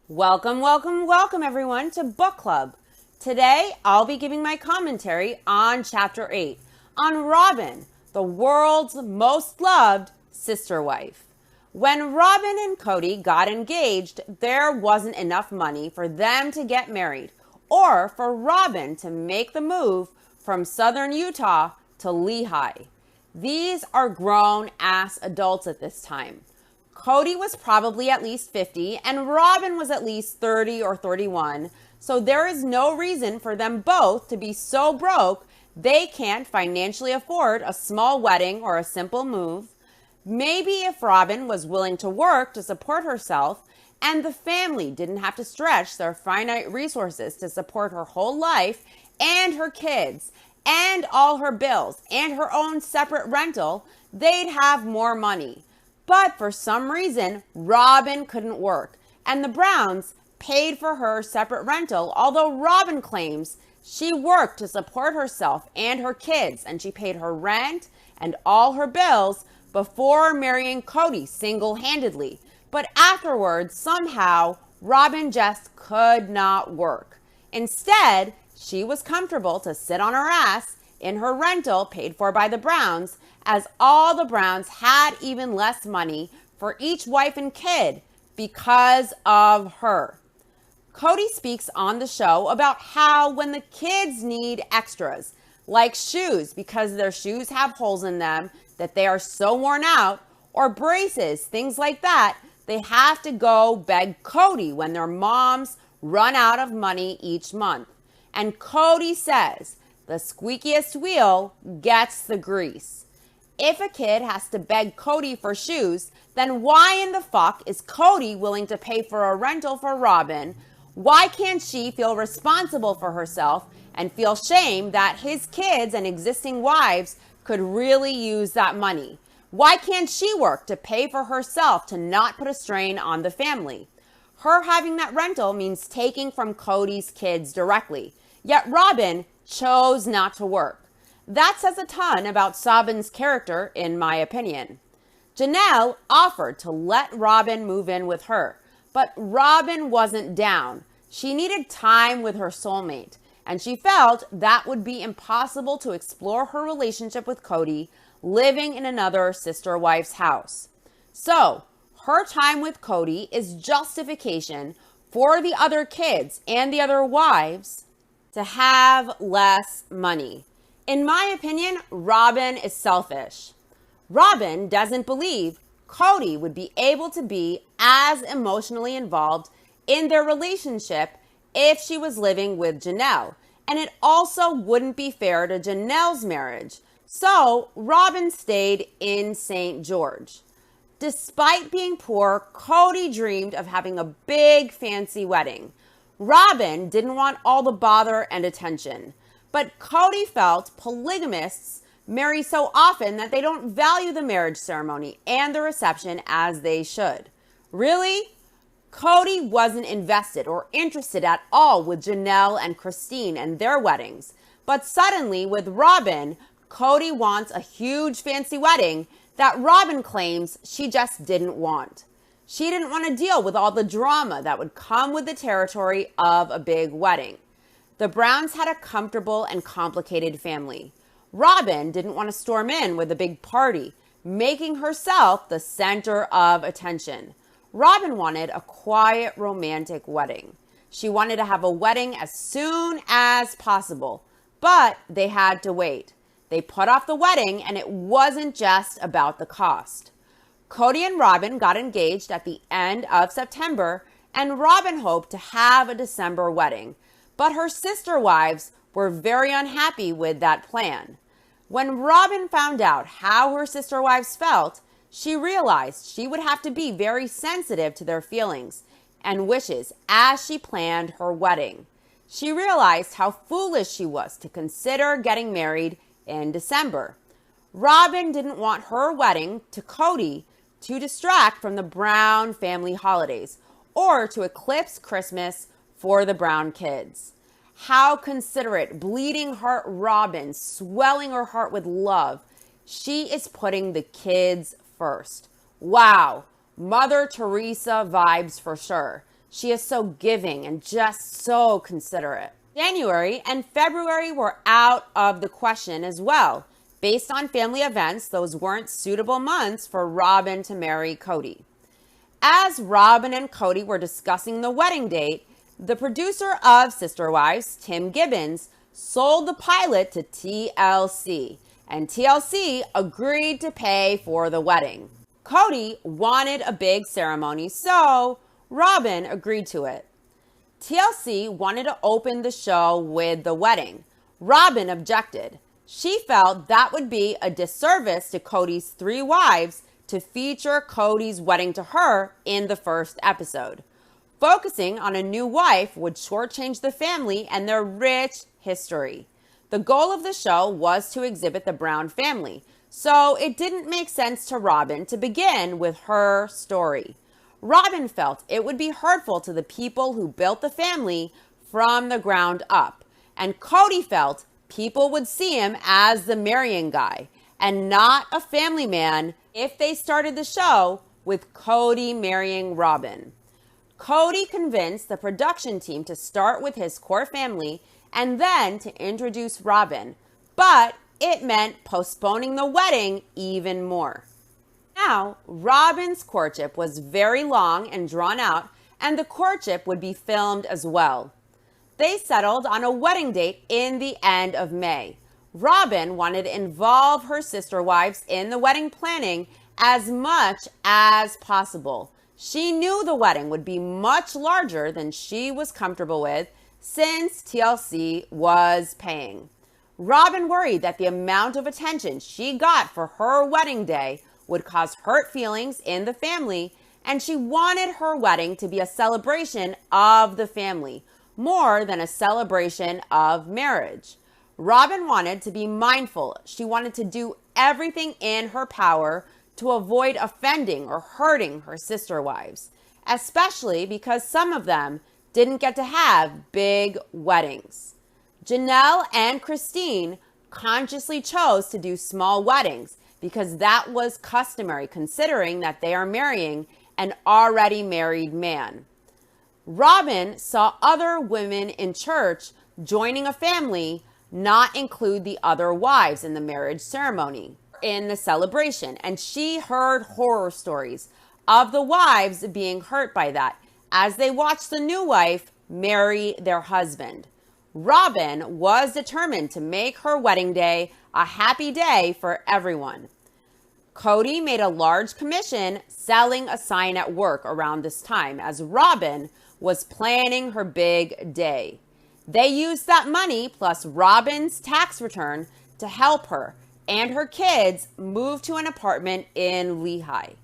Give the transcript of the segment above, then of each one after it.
Welcome, welcome, welcome everyone to Book Club. Today, I'll be giving my commentary on Chapter 8 on Robin, the world's most loved sister wife. When Robin and Cody got engaged, there wasn't enough money for them to get married or for Robin to make the move from southern Utah to Lehigh. These are grown-ass adults at this time. Cody was probably at least 50 and Robin was at least 30 or 31, so there is no reason for them both to be so broke they can't financially afford a small wedding or a simple move. Maybe if Robin was willing to work to support herself and the family didn't have to stretch their finite resources to support her whole life and her kids and all her bills and her own separate rental, they'd have more money. But for some reason, Robin couldn't work, and the Browns paid for her separate rental, although Robin claims she worked to support herself and her kids, and she paid her rent and all her bills before marrying Cody single-handedly. But afterwards, somehow, Robin just could not work. Instead, she was comfortable to sit on her ass in her rental paid for by the Browns, as all the Browns had even less money for each wife and kid because of her. Cody speaks on the show about how when the kids need extras, like shoes because their shoes have holes in them that they are so worn out, or braces, things like that, they have to go beg Cody when their moms run out of money each month. And Cody says, the squeakiest wheel gets the grease. If a kid has to beg Cody for shoes, then why in the fuck is Cody willing to pay for a rental for Robin? Why can't she feel responsible for herself and feel shame that his kids and existing wives could really use that money? Why can't she work to pay for herself to not put a strain on the family? Her having that rental means taking from Cody's kids directly. Yet Robin chose not to work. That says a ton about Sabin's character, in my opinion. Janelle offered to let Robin move in with her, but Robin wasn't down. She needed time with her soulmate, and she felt that would be impossible to explore her relationship with Cody living in another sister wife's house. So, her time with Cody is justification for the other kids and the other wives to have less money. In my opinion, Robin is selfish. Robin doesn't believe Cody would be able to be as emotionally involved in their relationship if she was living with Janelle. And it also wouldn't be fair to Janelle's marriage. So Robin stayed in St. George. Despite being poor, Cody dreamed of having a big fancy wedding. Robin didn't want all the bother and attention. But Cody felt polygamists marry so often that they don't value the marriage ceremony and the reception as they should. Really? Cody wasn't invested or interested at all with Janelle and Christine and their weddings. But suddenly, with Robin, Cody wants a huge fancy wedding that Robin claims she just didn't want. She didn't want to deal with all the drama that would come with the territory of a big wedding. The Browns had a comfortable and complicated family. Robin didn't want to storm in with a big party, making herself the center of attention. Robin wanted a quiet, romantic wedding. She wanted to have a wedding as soon as possible, but they had to wait. They put off the wedding, and it wasn't just about the cost. Cody and Robin got engaged at the end of September, and Robin hoped to have a December wedding. But her sister wives were very unhappy with that plan. When Robin found out how her sister wives felt, she realized she would have to be very sensitive to their feelings and wishes as she planned her wedding. She realized how foolish she was to consider getting married in December. Robin didn't want her wedding to Cody to distract from the Brown family holidays or to eclipse Christmas for the Brown kids. How considerate, bleeding heart Robin, swelling her heart with love. She is putting the kids first. Wow, Mother Teresa vibes for sure. She is so giving and just so considerate. January and February were out of the question as well. Based on family events, those weren't suitable months for Robin to marry Cody. As Robin and Cody were discussing the wedding date, the producer of Sister Wives, Tim Gibbons, sold the pilot to TLC, and TLC agreed to pay for the wedding. Cody wanted a big ceremony, so Robin agreed to it. TLC wanted to open the show with the wedding. Robin objected. She felt that would be a disservice to Cody's 3 wives to feature Cody's wedding to her in the first episode. Focusing on a new wife would shortchange the family and their rich history. The goal of the show was to exhibit the Brown family, so it didn't make sense to Robin to begin with her story. Robin felt it would be hurtful to the people who built the family from the ground up, and Cody felt people would see him as the marrying guy and not a family man if they started the show with Cody marrying Robin. Cody convinced the production team to start with his core family and then to introduce Robin, but it meant postponing the wedding even more. Now, Robin's courtship was very long and drawn out, and the courtship would be filmed as well. They settled on a wedding date in the end of May. Robin wanted to involve her sister wives in the wedding planning as much as possible. She knew the wedding would be much larger than she was comfortable with since TLC was paying. Robin worried that the amount of attention she got for her wedding day would cause hurt feelings in the family, and she wanted her wedding to be a celebration of the family more than a celebration of marriage. Robin wanted to be mindful. She wanted to do everything in her power to avoid offending or hurting her sister wives, especially because some of them didn't get to have big weddings. Janelle and Christine consciously chose to do small weddings because that was customary considering that they are marrying an already married man. Robin saw other women in church joining a family not include the other wives in the marriage ceremony in the celebration, and she heard horror stories of the wives being hurt by that as they watched the new wife marry their husband. Robin was determined to make her wedding day a happy day for everyone. Cody made a large commission selling a sign at work around this time as Robin was planning her big day. They used that money plus Robin's tax return to help her and her kids move to an apartment in Lehigh.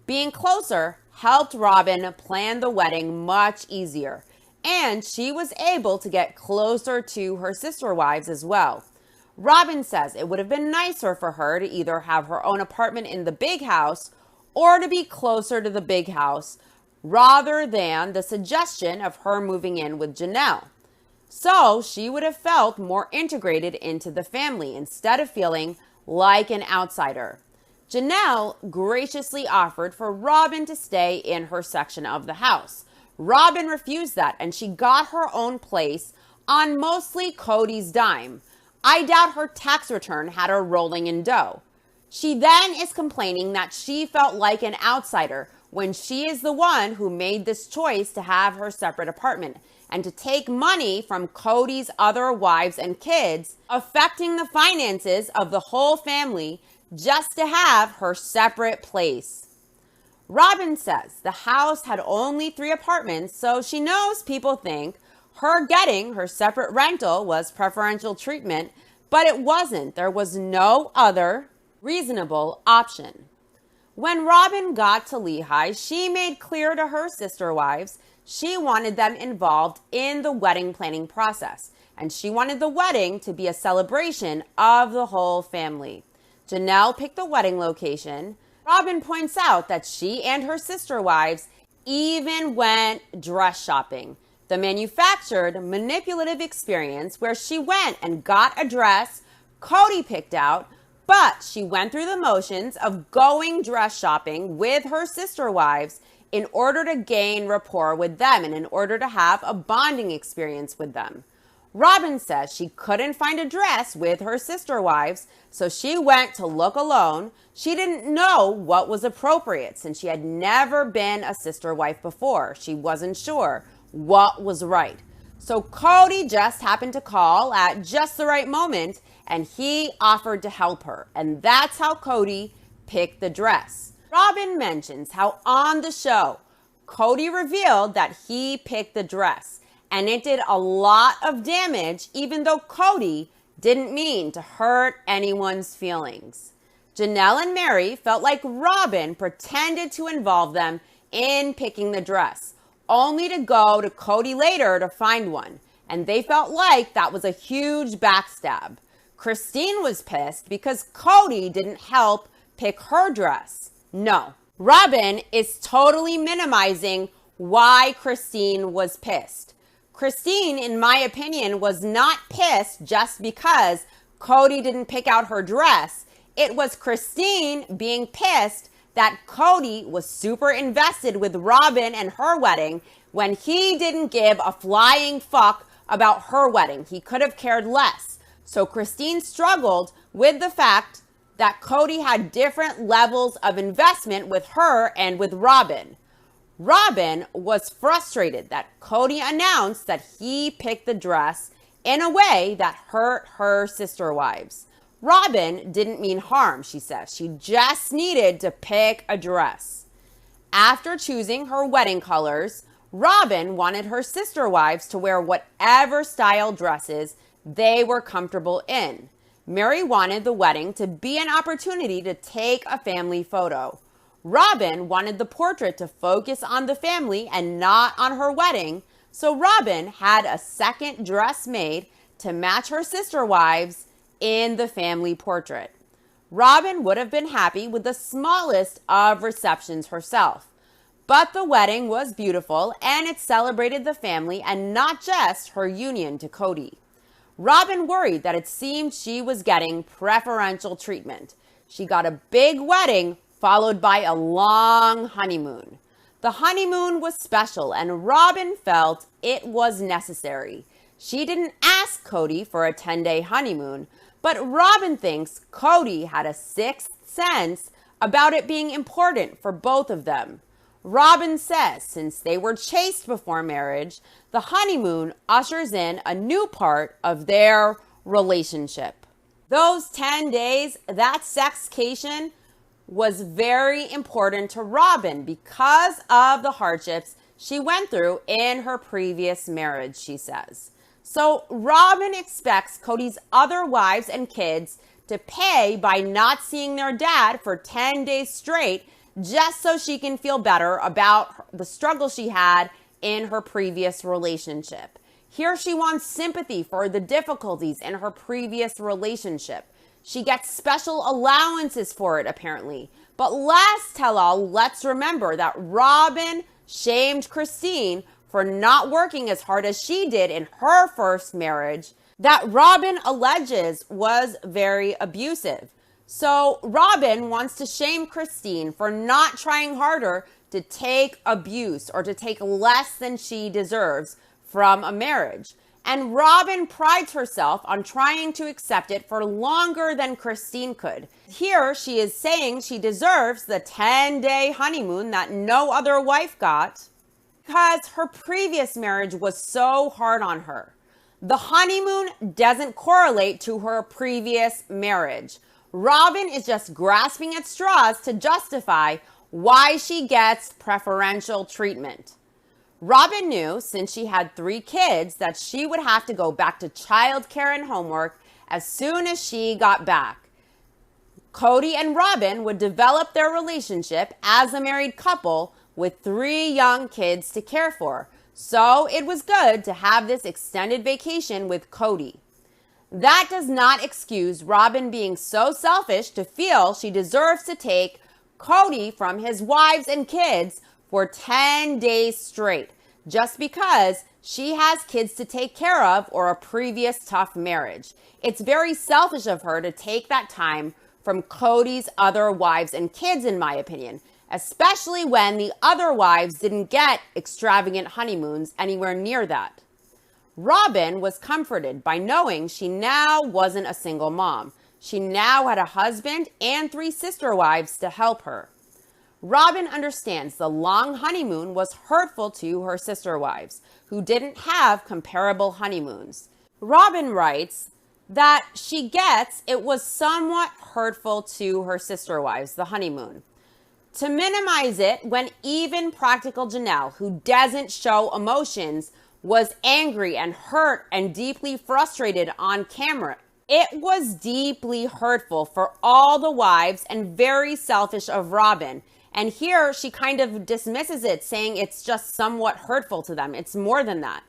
Being closer helped Robin plan the wedding much easier, and she was able to get closer to her sister wives as well. Robin says it would have been nicer for her to either have her own apartment in the big house or to be closer to the big house rather than the suggestion of her moving in with Janelle. So she would have felt more integrated into the family instead of feeling like an outsider. Janelle graciously offered for Robin to stay in her section of the house. Robin refused that, and she got her own place on mostly Cody's dime. I doubt her tax return had her rolling in dough. She then is complaining that she felt like an outsider when she is the one who made this choice to have her separate apartment and to take money from Cody's other wives and kids, affecting the finances of the whole family just to have her separate place. Robin says the house had only 3 apartments, so she knows people think her getting her separate rental was preferential treatment, but it wasn't. There was no other reasonable option. When Robin got to Lehigh, she made clear to her sister wives she wanted them involved in the wedding planning process, and she wanted the wedding to be a celebration of the whole family. Janelle picked the wedding location. Robin points out that she and her sister wives even went dress shopping, the manufactured, manipulative experience where she went and got a dress Cody picked out, but she went through the motions of going dress shopping with her sister wives in order to gain rapport with them and in order to have a bonding experience with them. Robin says she couldn't find a dress with her sister wives, so she went to look alone. She didn't know what was appropriate since she had never been a sister wife before. She wasn't sure what was right. So Cody just happened to call at just the right moment, and he offered to help her. And that's how Cody picked the dress. Robin mentions how on the show, Cody revealed that he picked the dress. And it did a lot of damage, even though Cody didn't mean to hurt anyone's feelings. Janelle and Mary felt like Robin pretended to involve them in picking the dress, only to go to Cody later to find one. And they felt like that was a huge backstab. Christine was pissed because Cody didn't help pick her dress. No, Robin is totally minimizing why Christine was pissed. Christine, in my opinion, was not pissed just because Cody didn't pick out her dress. It was Christine being pissed that Cody was super invested with Robin and her wedding when he didn't give a flying fuck about her wedding. He could have cared less. So Christine struggled with the fact that Cody had different levels of investment with her and with Robin. Robin was frustrated that Cody announced that he picked the dress in a way that hurt her sister wives. Robin didn't mean harm, she says. She just needed to pick a dress. After choosing her wedding colors, Robin wanted her sister wives to wear whatever style dresses they were comfortable in. Mary wanted the wedding to be an opportunity to take a family photo. Robin wanted the portrait to focus on the family and not on her wedding, so Robin had a second dress made to match her sister wives in the family portrait. Robin would have been happy with the smallest of receptions herself, but the wedding was beautiful and it celebrated the family and not just her union to Cody. Robin worried that it seemed she was getting preferential treatment. She got a big wedding followed by a long honeymoon. The honeymoon was special and Robin felt it was necessary. She didn't ask Cody for a 10-day honeymoon, but Robin thinks Cody had a sixth sense about it being important for both of them. Robin says since they were chaste before marriage, the honeymoon ushers in a new part of their relationship. Those 10 days, that sexcation, was very important to Robin because of the hardships she went through in her previous marriage, she says. So Robin expects Cody's other wives and kids to pay by not seeing their dad for 10 days straight just so she can feel better about the struggle she had in her previous relationship. Here she wants sympathy for the difficulties in her previous relationship. She gets special allowances for it, apparently. But last tell-all, let's remember that Robin shamed Christine for not working as hard as she did in her first marriage that Robin alleges was very abusive. So Robin wants to shame Christine for not trying harder to take abuse or to take less than she deserves from a marriage. And Robin prides herself on trying to accept it for longer than Christine could. Here she is saying she deserves the 10-day honeymoon that no other wife got because her previous marriage was so hard on her. The honeymoon doesn't correlate to her previous marriage. Robin is just grasping at straws to justify why she gets preferential treatment. Robin knew, since she had 3 kids, that she would have to go back to childcare and homework as soon as she got back. Cody and Robin would develop their relationship as a married couple with 3 young kids to care for. So it was good to have this extended vacation with Cody. That does not excuse Robin being so selfish to feel she deserves to take Cody from his wives and kids for 10 days straight, just because she has kids to take care of or a previous tough marriage. It's very selfish of her to take that time from Cody's other wives and kids, in my opinion. especially when the other wives didn't get extravagant honeymoons anywhere near that. Robin was comforted by knowing she now wasn't a single mom. She now had a husband and 3 sister wives to help her. Robin understands the long honeymoon was hurtful to her sister wives, who didn't have comparable honeymoons. Robin writes that she gets it was somewhat hurtful to her sister wives, the honeymoon. To minimize it, when even practical Janelle, who doesn't show emotions, was angry and hurt and deeply frustrated on camera, it was deeply hurtful for all the wives and very selfish of Robin. And here she kind of dismisses it, saying it's just somewhat hurtful to them. It's more than that.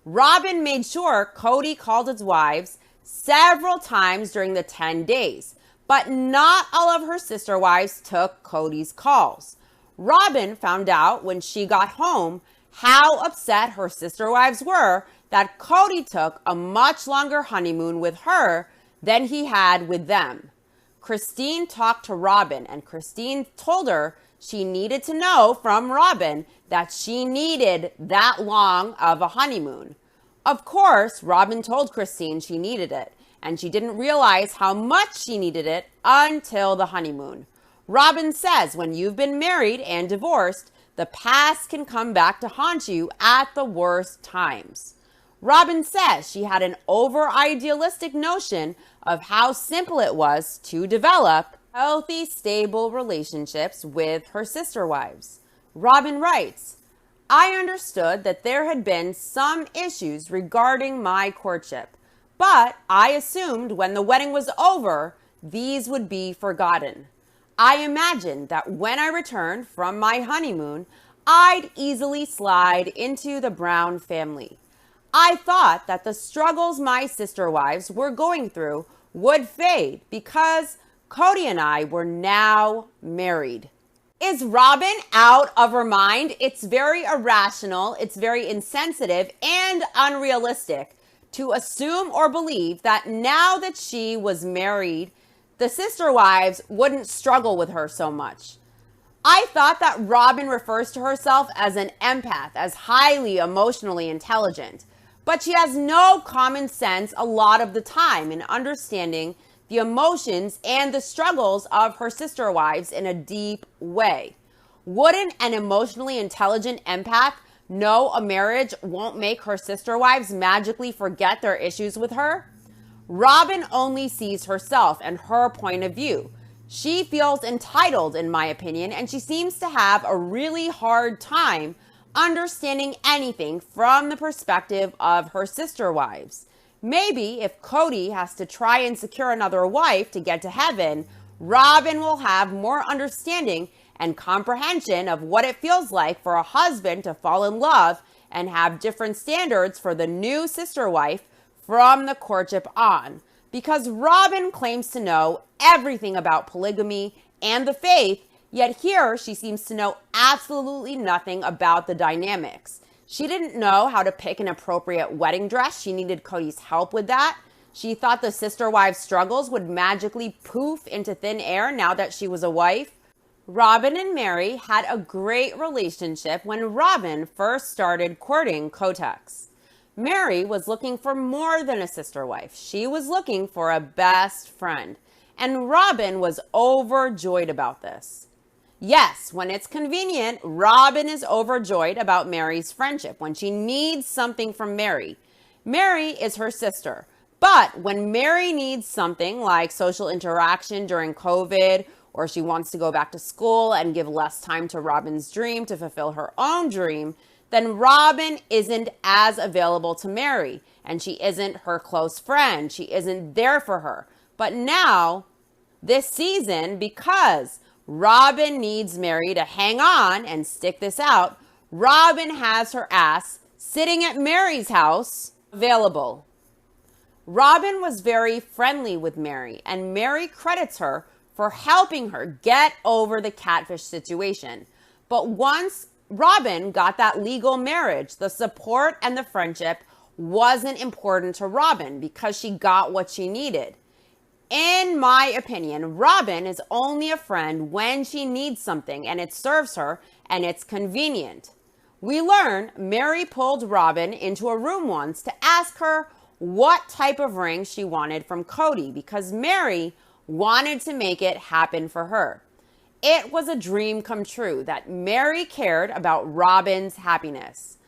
Robin made sure Cody called his wives several times during the 10 days, but not all of her sister wives took Cody's calls. Robin found out when she got home how upset her sister wives were that Cody took a much longer honeymoon with her than he had with them. Christine talked to Robin, and Christine told her she needed to know from Robin that she needed that long of a honeymoon. Of course, Robin told Christine she needed it, and she didn't realize how much she needed it until the honeymoon. Robin says when you've been married and divorced, the past can come back to haunt you at the worst times. Robin says she had an over-idealistic notion of how simple it was to develop healthy, stable relationships with her sister wives. Robin writes, I understood that there had been some issues regarding my courtship, but I assumed when the wedding was over, these would be forgotten. I imagined that when I returned from my honeymoon, I'd easily slide into the Brown family. I thought that the struggles my sister wives were going through would fade because Cody and I were now married. Is Robin out of her mind? It's very irrational, it's very insensitive and unrealistic to assume or believe that now that she was married, the sister wives wouldn't struggle with her so much. I thought that Robin refers to herself as an empath, as highly emotionally intelligent, but she has no common sense a lot of the time in understanding the emotions and the struggles of her sister wives in a deep way. Wouldn't an emotionally intelligent empath know a marriage won't make her sister wives magically forget their issues with her? Robin only sees herself and her point of view. She feels entitled, in my opinion, and she seems to have a really hard time understanding anything from the perspective of her sister wives. Maybe if Cody has to try and secure another wife to get to heaven, Robin will have more understanding and comprehension of what it feels like for a husband to fall in love and have different standards for the new sister wife from the courtship on. Because Robin claims to know everything about polygamy and the faith, yet here she seems to know absolutely nothing about the dynamics. She didn't know how to pick an appropriate wedding dress. She needed Cody's help with that. She thought the sister wives' struggles would magically poof into thin air now that she was a wife. Robin and Mary had a great relationship when Robin first started courting Kotex. Mary was looking for more than a sister wife. She was looking for a best friend. And Robin was overjoyed about this. Yes, when it's convenient, Robin is overjoyed about Mary's friendship when she needs something from Mary. Mary is her sister. But when Mary needs something like social interaction during COVID, or she wants to go back to school and give less time to Robin's dream to fulfill her own dream, then Robin isn't as available to Mary, and she isn't her close friend. She isn't there for her. But now, this season, because Robin needs Mary to hang on and stick this out, Robin has her ass sitting at Mary's house available. Robin was very friendly with Mary, and Mary credits her for helping her get over the catfish situation. But once Robin got that legal marriage, the support and the friendship wasn't important to Robin because she got what she needed. In my opinion, Robin is only a friend when she needs something and it serves her and it's convenient. We learn Mary pulled Robin into a room once to ask her what type of ring she wanted from Cody because Mary wanted to make it happen for her. It was a dream come true that Mary cared about Robin's happiness.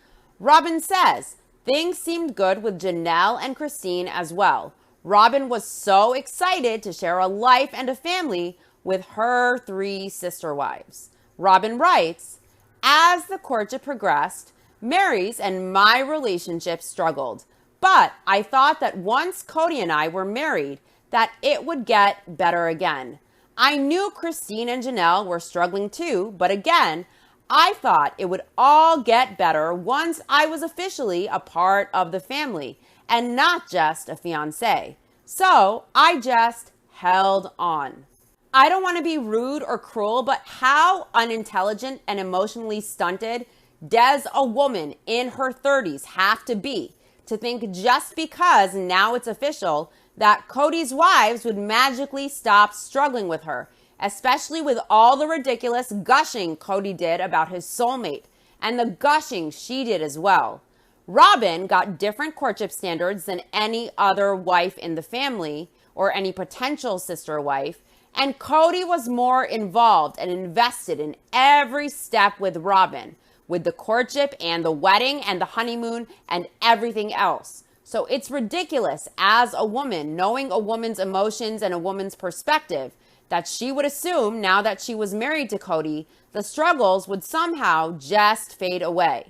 Robin says things seemed good with Janelle and Christine as well. Robin was so excited to share a life and a family with her 3 sister wives. Robin writes, as the courtship progressed, Mary's and my relationship struggled. But I thought that once Cody and I were married, that it would get better again. I knew Christine and Janelle were struggling too, but again, I thought it would all get better once I was officially a part of the family and not just a fiancé. So I just held on. I don't want to be rude or cruel, but how unintelligent and emotionally stunted does a woman in her 30s have to be to think just because now it's official that Cody's wives would magically stop struggling with her, especially with all the ridiculous gushing Cody did about his soulmate and the gushing she did as well. Robin got different courtship standards than any other wife in the family or any potential sister wife, and Cody was more involved and invested in every step with Robin, with the courtship and the wedding and the honeymoon and everything else. So it's ridiculous as a woman, knowing a woman's emotions and a woman's perspective, that she would assume now that she was married to Cody, the struggles would somehow just fade away.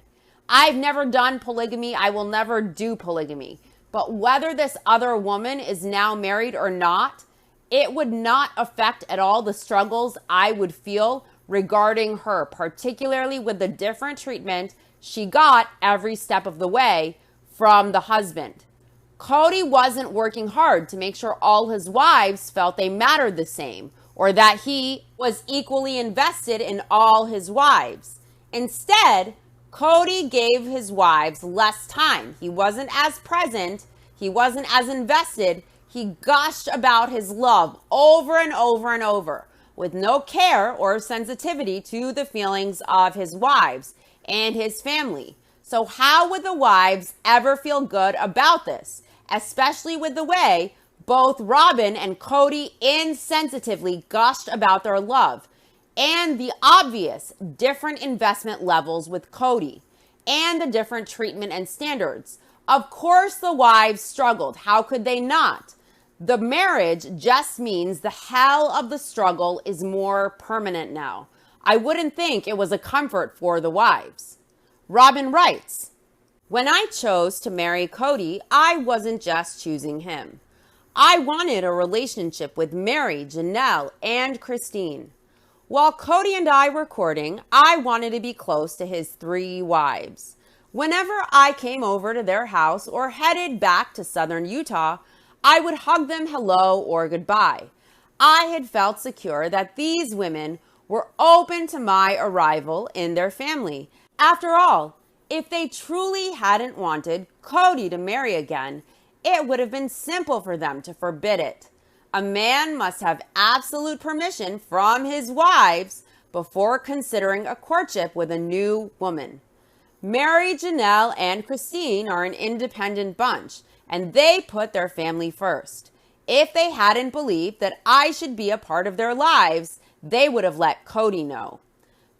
I've never done polygamy. I will never do polygamy. But whether this other woman is now married or not, it would not affect at all the struggles I would feel regarding her, particularly with the different treatment she got every step of the way from the husband. Cody wasn't working hard to make sure all his wives felt they mattered the same or that he was equally invested in all his wives. Instead, Cody gave his wives less time. He wasn't as present. He wasn't as invested. He gushed about his love over and over and over with no care or sensitivity to the feelings of his wives and his family. So how would the wives ever feel good about this, especially with the way both Robin and Cody insensitively gushed about their love and the obvious different investment levels with Cody and the different treatment and standards? Of course, the wives struggled. How could they not? The marriage just means the hell of the struggle is more permanent now. I wouldn't think it was a comfort for the wives. Robin writes, when I chose to marry Cody, I wasn't just choosing him. I wanted a relationship with Mary, Janelle, and Christine. While Cody and I were courting, I wanted to be close to his 3 wives. Whenever I came over to their house or headed back to southern Utah, I would hug them hello or goodbye. I had felt secure that these women were open to my arrival in their family. After all, if they truly hadn't wanted Cody to marry again, it would have been simple for them to forbid it. A man must have absolute permission from his wives before considering a courtship with a new woman. Mary, Janelle, and Christine are an independent bunch, and they put their family first. If they hadn't believed that I should be a part of their lives, they would have let Cody know.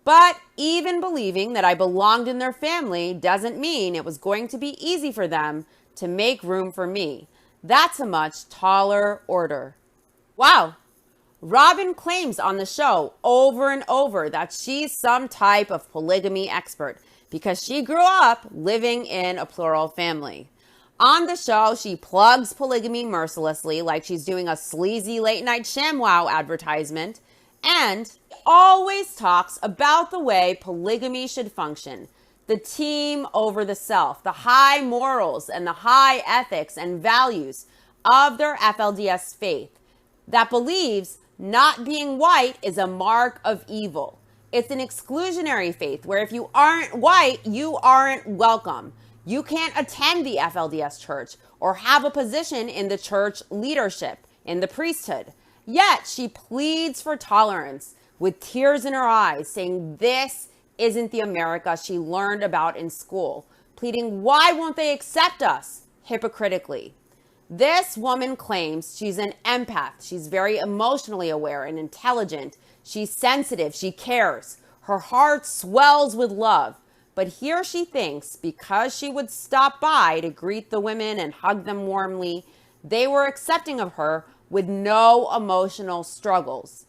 But even believing that I belonged in their family doesn't mean it was going to be easy for them to make room for me. That's a much taller order. Wow. Robin claims on the show over and over that she's some type of polygamy expert because she grew up living in a plural family. On the show, she plugs polygamy mercilessly like she's doing a sleazy late night ShamWow advertisement, and always talks about the way polygamy should function. The team over the self, the high morals and the high ethics and values of their FLDS faith that believes not being white is a mark of evil. It's an exclusionary faith where if you aren't white, you aren't welcome. You can't attend the FLDS church or have a position in the church leadership, in the priesthood. Yet she pleads for tolerance with tears in her eyes, saying this isn't the America she learned about in school, pleading, why won't they accept us? Hypocritically. This woman claims she's an empath. She's very emotionally aware and intelligent. She's sensitive. She cares. Her heart swells with love. But here she thinks because she would stop by to greet the women and hug them warmly, they were accepting of her with no emotional struggles.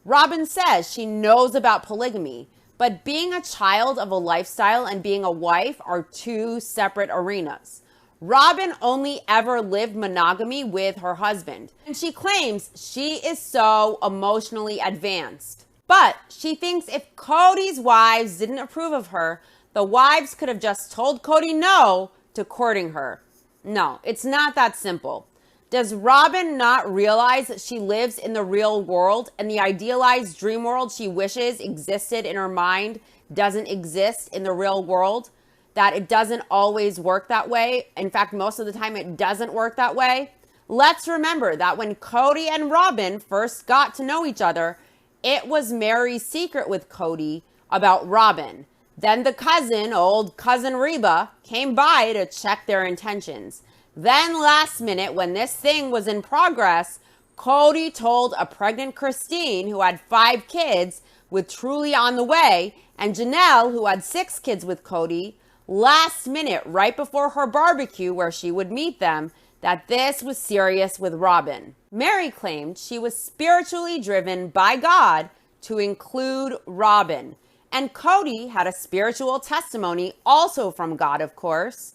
Robin says she knows about polygamy, but being a child of a lifestyle and being a wife are two separate arenas. Robin only ever lived monogamy with her husband, and she claims she is so emotionally advanced. But she thinks if Cody's wives didn't approve of her, the wives could have just told Cody no to courting her. No, it's not that simple. Does Robin not realize that she lives in the real world and the idealized dream world she wishes existed in her mind doesn't exist in the real world? That it doesn't always work that way. In fact, most of the time it doesn't work that way. Let's remember that when Cody and Robin first got to know each other, it was Mary's secret with Cody about Robin. Then the cousin, old cousin Reba, came by to check their intentions. Then last minute, when this thing was in progress, Cody told a pregnant Christine, who had 5 kids with Truly on the way, and Janelle, who had 6 kids with Cody, last minute, right before her barbecue where she would meet them, that this was serious with Robin. Mary claimed she was spiritually driven by God to include Robin. And Cody had a spiritual testimony also from God, of course.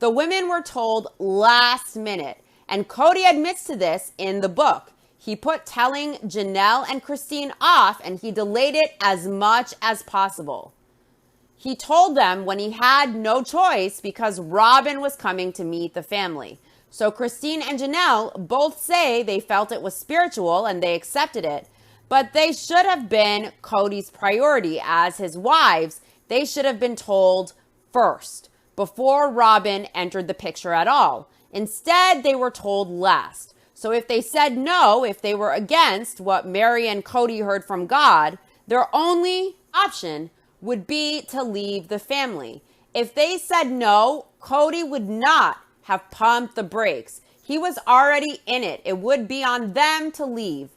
The women were told last minute, and Cody admits to this in the book. He put telling Janelle and Christine off, and he delayed it as much as possible. He told them when he had no choice because Robin was coming to meet the family. So Christine and Janelle both say they felt it was spiritual and they accepted it, but they should have been Cody's priority as his wives. They should have been told first, before Robin entered the picture at all. Instead, they were told last. So if they said no, if they were against what Mary and Cody heard from God, their only option would be to leave the family. If they said no, Cody would not have pumped the brakes. He was already in it. It would be on them to leave.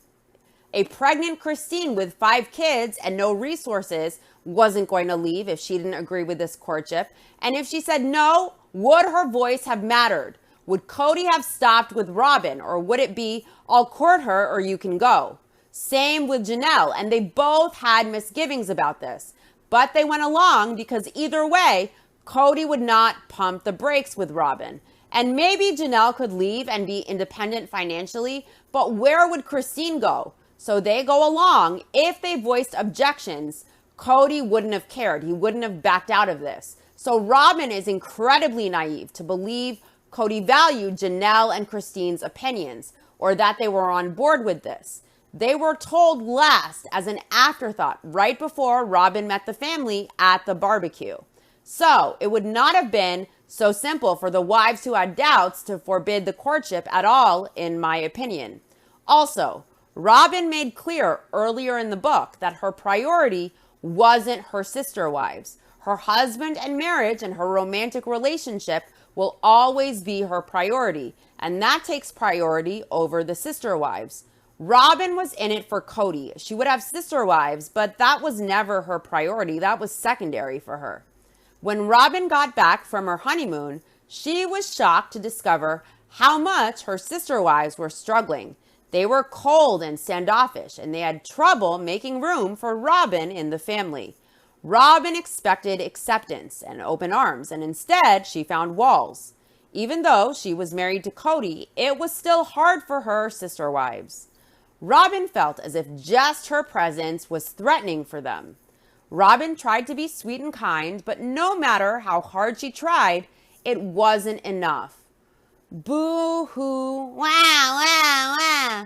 A pregnant Christine with 5 kids and no resources wasn't going to leave if she didn't agree with this courtship. And if she said no, would her voice have mattered? Would Cody have stopped with Robin, or would it be, I'll court her or you can go? Same with Janelle, and they both had misgivings about this. But they went along because either way, Cody would not pump the brakes with Robin. And maybe Janelle could leave and be independent financially, but where would Christine go? So they go along. If they voiced objections, Cody wouldn't have cared. He wouldn't have backed out of this. So Robin is incredibly naive to believe Cody valued Janelle and Christine's opinions, or that they were on board with this. They were told last as an afterthought right before Robin met the family at the barbecue. So it would not have been so simple for the wives who had doubts to forbid the courtship at all, in my opinion. Also, Robin made clear earlier in the book that her priority wasn't her sister wives. Her husband and marriage and her romantic relationship will always be her priority, and that takes priority over the sister wives. Robin was in it for Cody. She would have sister wives, but that was never her priority. That was secondary for her. When Robin got back from her honeymoon, she was shocked to discover how much her sister wives were struggling. They were cold and standoffish, and they had trouble making room for Robin in the family. Robin expected acceptance and open arms, and instead she found walls. Even though she was married to Cody, it was still hard for her sister wives. Robin felt as if just her presence was threatening for them. Robin tried to be sweet and kind, but no matter how hard she tried, it wasn't enough. Boo-hoo, wah, wah, wah.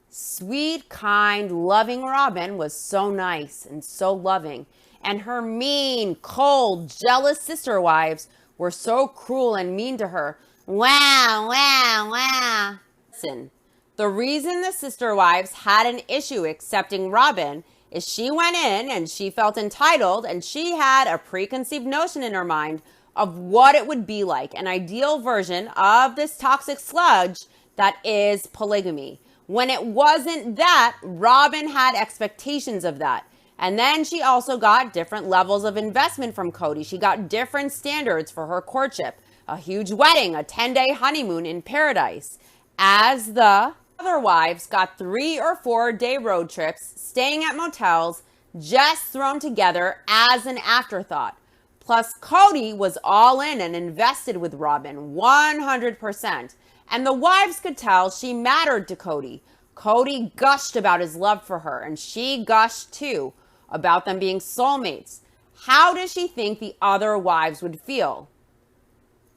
Sweet, kind, loving Robin was so nice and so loving, and her mean, cold, jealous sister wives were so cruel and mean to her. Wah, wah, wah. Listen, the The reason the sister wives had an issue accepting Robin is she went in and she felt entitled, and she had a preconceived notion in her mind of what it would be like, an ideal version of this toxic sludge that is polygamy. When it wasn't that, Robin had expectations of that. And then she also got different levels of investment from Cody. She got different standards for her courtship, a huge wedding, a 10-day honeymoon in paradise. As the other wives got 3 or 4 day road trips, staying at motels, just thrown together as an afterthought. Plus, Cody was all in and invested with Robin 100%. And the wives could tell she mattered to Cody. Cody gushed about his love for her, and she gushed too about them being soulmates. How does she think the other wives would feel?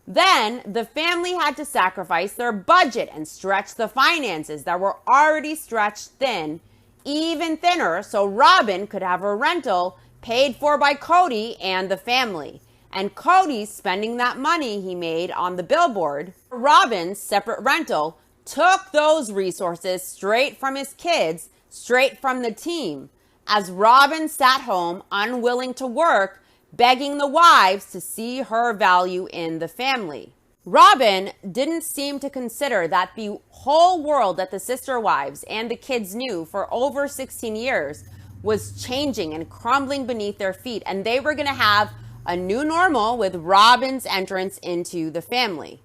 Then the family had to sacrifice their budget and stretch the finances that were already stretched thin, even thinner, so Robin could have her rental paid for by Cody and the family. And Cody, spending that money he made on the billboard, Robin's separate rental, took those resources straight from his kids, straight from the team, as Robin sat home unwilling to work, begging the wives to see her value in the family. Robin didn't seem to consider that the whole world that the sister wives and the kids knew for over 16 years was changing and crumbling beneath their feet, and they were going to have a new normal with Robin's entrance into the family.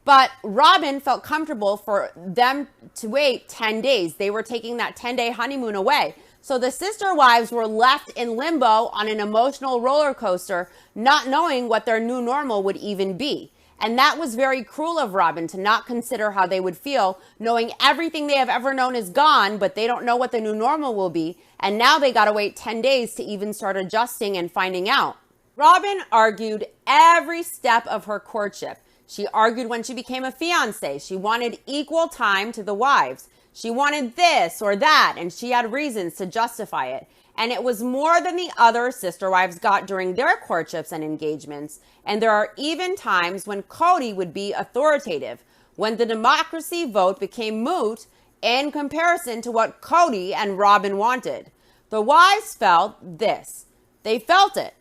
But Robin felt comfortable for them to wait 10 days. They were taking that 10-day honeymoon away. So the sister wives were left in limbo on an emotional roller coaster, not knowing what their new normal would even be. And that was very cruel of Robin to not consider how they would feel, knowing everything they have ever known is gone, but they don't know what the new normal will be. And now they got to wait 10 days to even start adjusting and finding out. Robin argued every step of her courtship. She argued when she became a fiancé. She wanted equal time to the wives. She wanted this or that, and she had reasons to justify it. And it was more than the other sister wives got during their courtships and engagements. And there are even times when Cody would be authoritative, when the democracy vote became moot in comparison to what Cody and Robin wanted. The wives felt this. They felt it.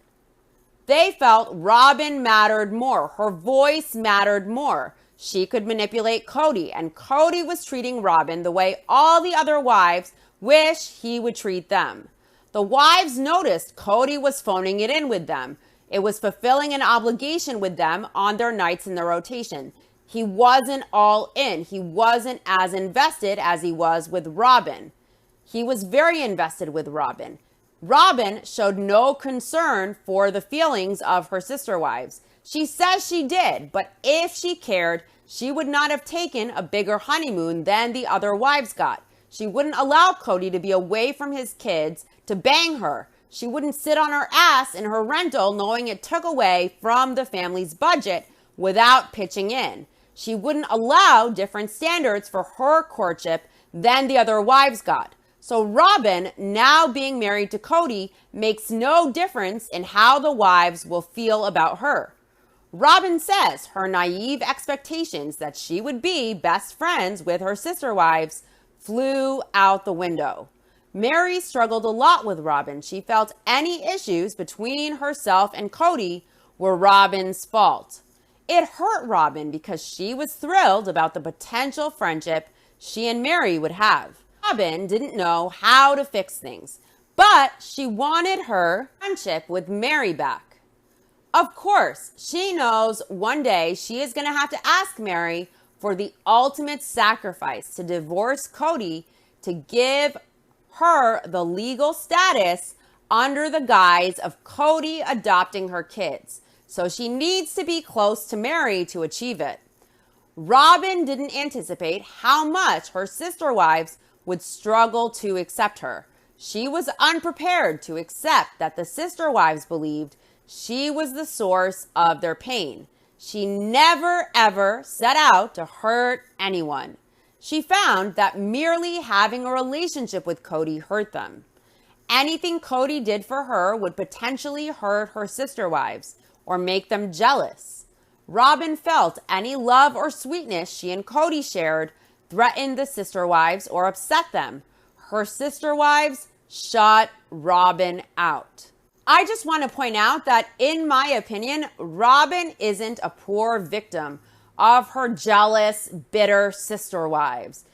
They felt Robin mattered more. Her voice mattered more. She could manipulate Cody, and Cody was treating Robin the way all the other wives wish he would treat them. The wives noticed Cody was phoning it in with them. It was fulfilling an obligation with them on their nights in the rotation. He wasn't all in. He wasn't as invested as he was with Robin. He was very invested with Robin. Robin showed no concern for the feelings of her sister wives. She says she did, but if she cared, she would not have taken a bigger honeymoon than the other wives got. She wouldn't allow Cody to be away from his kids to bang her. She wouldn't sit on her ass in her rental knowing it took away from the family's budget without pitching in. She wouldn't allow different standards for her courtship than the other wives got. So Robin, now being married to Cody, makes no difference in how the wives will feel about her. Robin says her naive expectations that she would be best friends with her sister wives flew out the window. Mary struggled a lot with Robin. She felt any issues between herself and Cody were Robin's fault. It hurt Robin because she was thrilled about the potential friendship she and Mary would have. Robin didn't know how to fix things, but she wanted her friendship with Mary back. Of course, she knows one day she is going to have to ask Mary for the ultimate sacrifice to divorce Cody to give her the legal status under the guise of Cody adopting her kids. So she needs to be close to Mary to achieve it. Robin didn't anticipate how much her sister wives would struggle to accept her. She was unprepared to accept that the sister wives believed she was the source of their pain. She never ever set out to hurt anyone. She found that merely having a relationship with Cody hurt them. Anything Cody did for her would potentially hurt her sister wives or make them jealous. Robin felt any love or sweetness she and Cody shared threaten the sister wives, or upset them. Her sister wives shut Robin out. I just want to point out that, in my opinion, Robin isn't a poor victim of her jealous, bitter sister wives.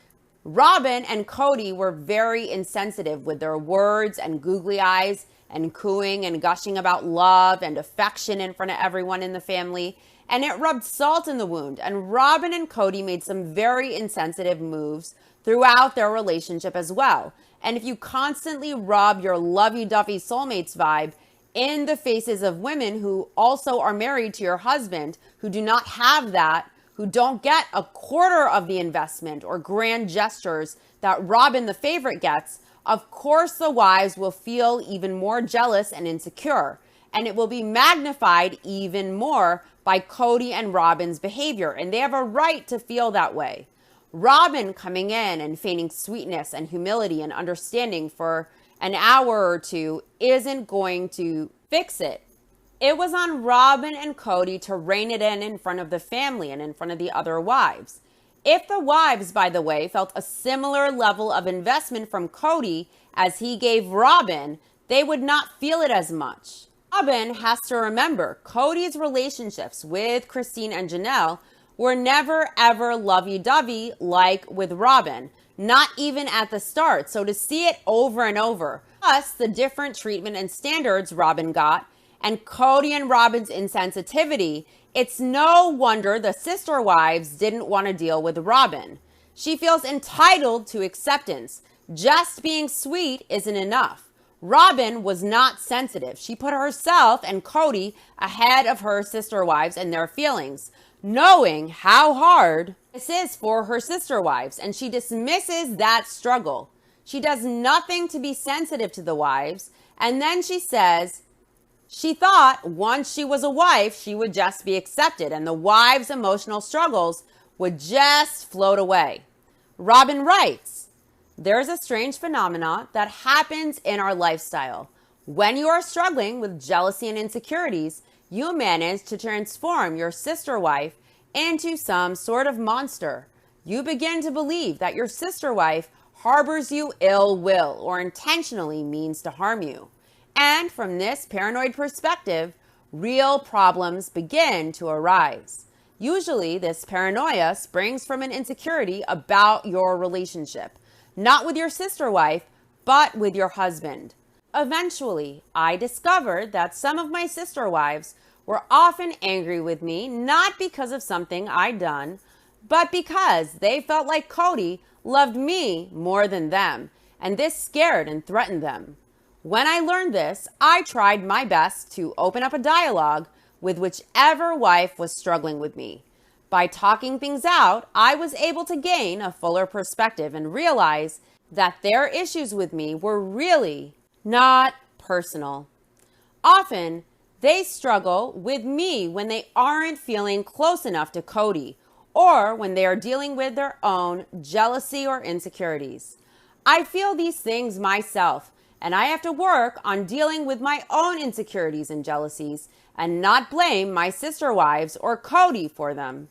Robin and Cody were very insensitive with their words and googly eyes and cooing and gushing about love and affection in front of everyone in the family. And it rubbed salt in the wound. And Robin and Cody made some very insensitive moves throughout their relationship as well. And if you constantly rub your lovey-dovey soulmates vibe in the faces of women who also are married to your husband, who do not have that, who don't get a quarter of the investment or grand gestures that Robin the favorite gets, of course the wives will feel even more jealous and insecure. And it will be magnified even more by Cody and Robin's behavior. And they have a right to feel that way. Robin coming in and feigning sweetness and humility and understanding for an hour or two isn't going to fix it. It was on Robin and Cody to rein it in front of the family and in front of the other wives. If the wives, by the way, felt a similar level of investment from Cody as he gave Robin, they would not feel it as much. Robin has to remember Cody's relationships with Christine and Janelle were never ever lovey-dovey like with Robin, not even at the start. So to see it over and over, plus the different treatment and standards Robin got, and Cody and Robin's insensitivity, it's no wonder the sister wives didn't want to deal with Robin. She feels entitled to acceptance. Just being sweet isn't enough. Robin was not sensitive. She put herself and Cody ahead of her sister wives and their feelings, knowing how hard this is for her sister wives, and she dismisses that struggle. She does nothing to be sensitive to the wives, and then she says she thought once she was a wife, she would just be accepted and the wives' emotional struggles would just float away. Robin writes, "There's a strange phenomenon that happens in our lifestyle. When you are struggling with jealousy and insecurities, you manage to transform your sister wife into some sort of monster. You begin to believe that your sister wife harbors you ill will or intentionally means to harm you. And from this paranoid perspective, real problems begin to arise. Usually, this paranoia springs from an insecurity about your relationship, not with your sister wife, but with your husband. Eventually, I discovered that some of my sister wives were often angry with me, not because of something I'd done, but because they felt like Cody loved me more than them, and this scared and threatened them. When I learned this, I tried my best to open up a dialogue with whichever wife was struggling with me. By talking things out, I was able to gain a fuller perspective and realize that their issues with me were really not personal. Often, they struggle with me when they aren't feeling close enough to Cody, or when they are dealing with their own jealousy or insecurities. I feel these things myself, and I have to work on dealing with my own insecurities and jealousies and not blame my sister wives or Cody for them.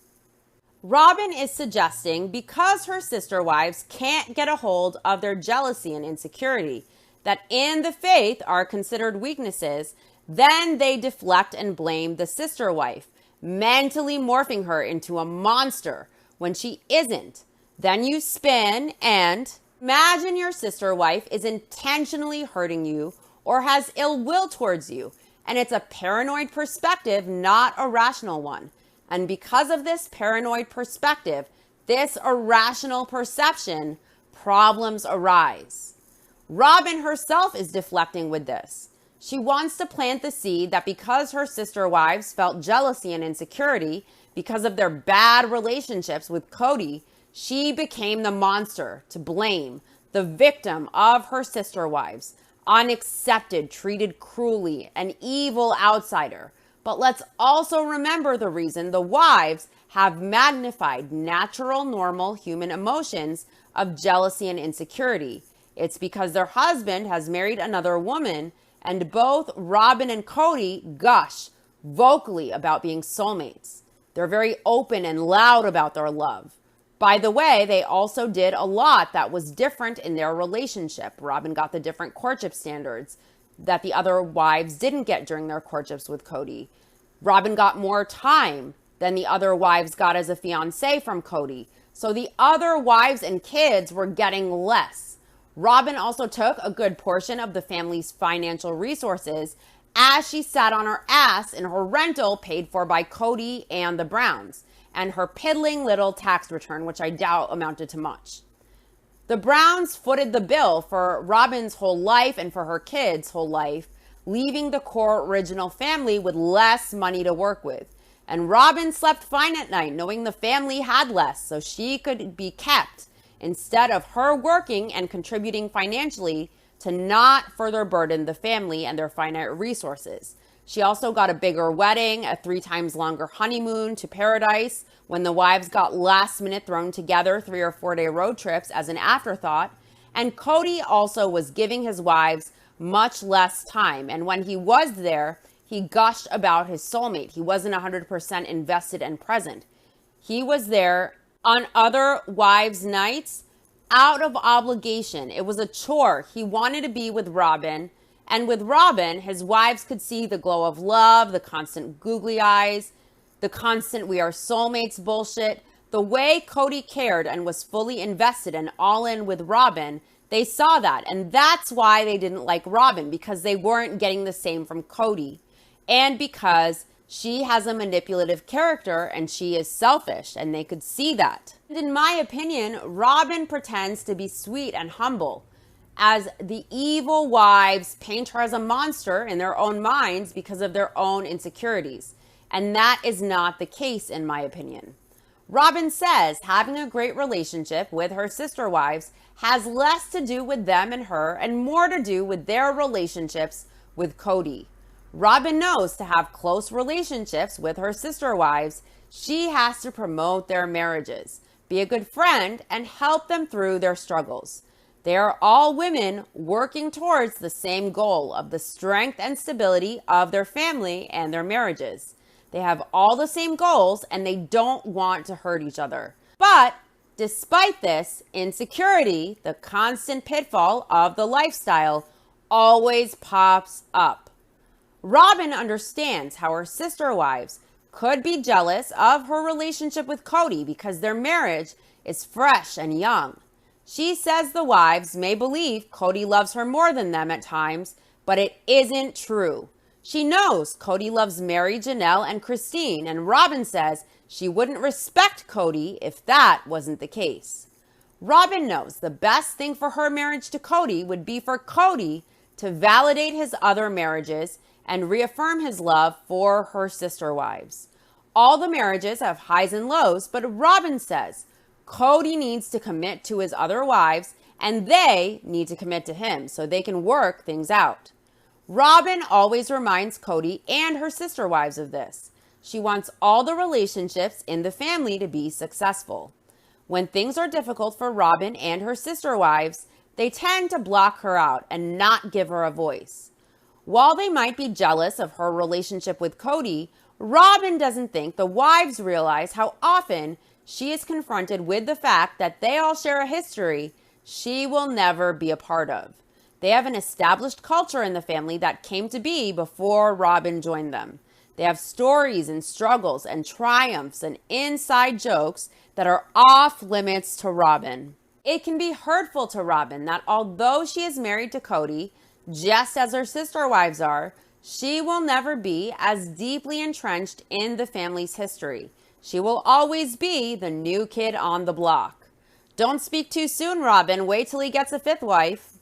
Robin is suggesting because her sister wives can't get a hold of their jealousy and insecurity that in the faith are considered weaknesses, then they deflect and blame the sister wife, mentally morphing her into a monster when she isn't. Then you spin and imagine your sister wife is intentionally hurting you or has ill will towards you, and it's a paranoid perspective, not a rational one. And because of this paranoid perspective, this irrational perception, problems arise. Robin herself is deflecting with this. She wants to plant the seed that because her sister wives felt jealousy and insecurity because of their bad relationships with Cody, she became the monster to blame, the victim of her sister wives, unaccepted, treated cruelly, an evil outsider. But let's also remember the reason the wives have magnified natural, normal human emotions of jealousy and insecurity. It's because their husband has married another woman, and both Robin and Cody gush vocally about being soulmates. They're very open and loud about their love. By the way, they also did a lot that was different in their relationship. Robin got the different courtship standards that the other wives didn't get during their courtships with Cody. Robin got more time than the other wives got as a fiancé from Cody. So the other wives and kids were getting less. Robin also took a good portion of the family's financial resources as she sat on her ass in her rental paid for by Cody and the Browns, and her piddling little tax return, which I doubt amounted to much. The Browns footed the bill for Robin's whole life and for her kids' whole life, leaving the core original family with less money to work with. And Robin slept fine at night, knowing the family had less, so she could be kept instead of her working and contributing financially to not further burden the family and their finite resources. She also got a bigger wedding, a 3 times longer honeymoon to paradise when the wives got last minute thrown together 3 or 4 day road trips as an afterthought. And Cody also was giving his wives much less time. And when he was there, he gushed about his soulmate. He wasn't 100% invested and present. He was there on other wives' nights out of obligation. It was a chore. He wanted to be with Robin. And with Robin, his wives could see the glow of love, the constant googly eyes, the constant we are soulmates bullshit. The way Cody cared and was fully invested and all in with Robin, they saw that. And that's why they didn't like Robin, because they weren't getting the same from Cody. And because she has a manipulative character and she is selfish, and they could see that. And in my opinion, Robin pretends to be sweet and humble, as the evil wives paint her as a monster in their own minds because of their own insecurities. And that is not the case, in my opinion. Robin says having a great relationship with her sister wives has less to do with them and her and more to do with their relationships with Cody. Robin knows to have close relationships with her sister wives, she has to promote their marriages, be a good friend, and help them through their struggles. They are all women working towards the same goal of the strength and stability of their family and their marriages. They have all the same goals and they don't want to hurt each other. But despite this, insecurity, the constant pitfall of the lifestyle, always pops up. Robin understands how her sister wives could be jealous of her relationship with Cody because their marriage is fresh and young. She says the wives may believe Cody loves her more than them at times, but it isn't true. She knows Cody loves Mary, Janelle, and Christine, and Robin says she wouldn't respect Cody if that wasn't the case. Robin knows the best thing for her marriage to Cody would be for Cody to validate his other marriages and reaffirm his love for her sister wives. All the marriages have highs and lows, but Robin says Cody needs to commit to his other wives and they need to commit to him so they can work things out. Robin always reminds Cody and her sister wives of this. She wants all the relationships in the family to be successful. When things are difficult for Robin and her sister wives, they tend to block her out and not give her a voice. While they might be jealous of her relationship with Cody, Robin doesn't think the wives realize how often she is confronted with the fact that they all share a history she will never be a part of. They have an established culture in the family that came to be before Robin joined them. They have stories and struggles and triumphs and inside jokes that are off limits to Robin. It can be hurtful to Robin that although she is married to Cody, just as her sister wives are, she will never be as deeply entrenched in the family's history. She will always be the new kid on the block. Don't speak too soon, Robin. Wait till he gets a 5th wife.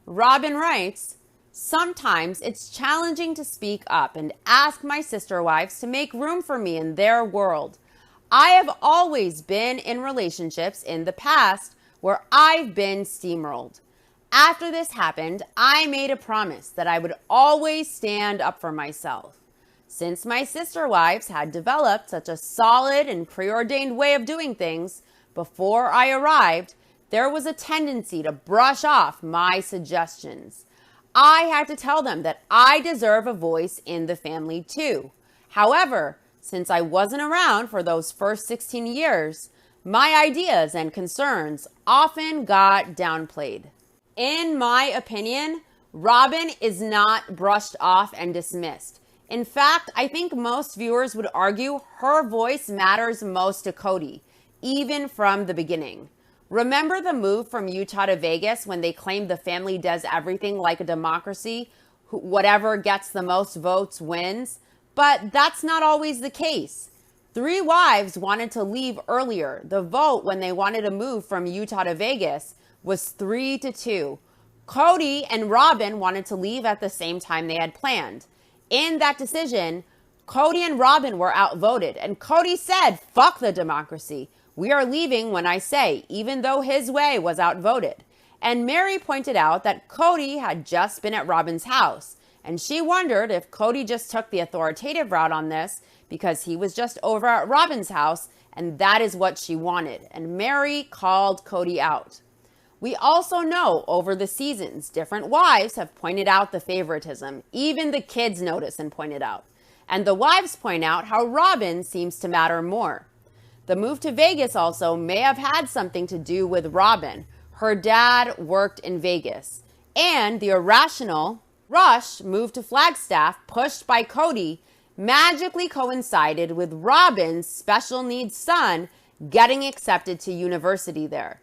Robin writes, sometimes it's challenging to speak up and ask my sister wives to make room for me in their world. I have always been in relationships in the past where I've been steamrolled. After this happened, I made a promise that I would always stand up for myself. Since my sister wives had developed such a solid and preordained way of doing things before I arrived, there was a tendency to brush off my suggestions. I had to tell them that I deserve a voice in the family too. However, since I wasn't around for those first 16 years, My ideas and concerns often got downplayed. In my opinion, Robin is not brushed off and dismissed. In fact, I think most viewers would argue her voice matters most to Cody, even from the beginning. Remember the move from Utah to Vegas when they claimed the family does everything like a democracy? Whatever gets the most votes wins? But that's not always the case. 3 wives wanted to leave earlier. The vote when they wanted to move from Utah to Vegas was 3-2. Cody and Robin wanted to leave at the same time they had planned. In that decision, Cody and Robin were outvoted, and Cody said, "Fuck the democracy. We are leaving when I say," even though his way was outvoted. And Mary pointed out that Cody had just been at Robin's house, and she wondered if Cody just took the authoritative route on this because he was just over at Robin's house, and that is what she wanted. And Mary called Cody out. We also know over the seasons, different wives have pointed out the favoritism. Even the kids notice and point it out. And the wives point out how Robin seems to matter more. The move to Vegas also may have had something to do with Robin. Her dad worked in Vegas. And the irrational rush move to Flagstaff, pushed by Cody, magically coincided with Robin's special needs son getting accepted to university there.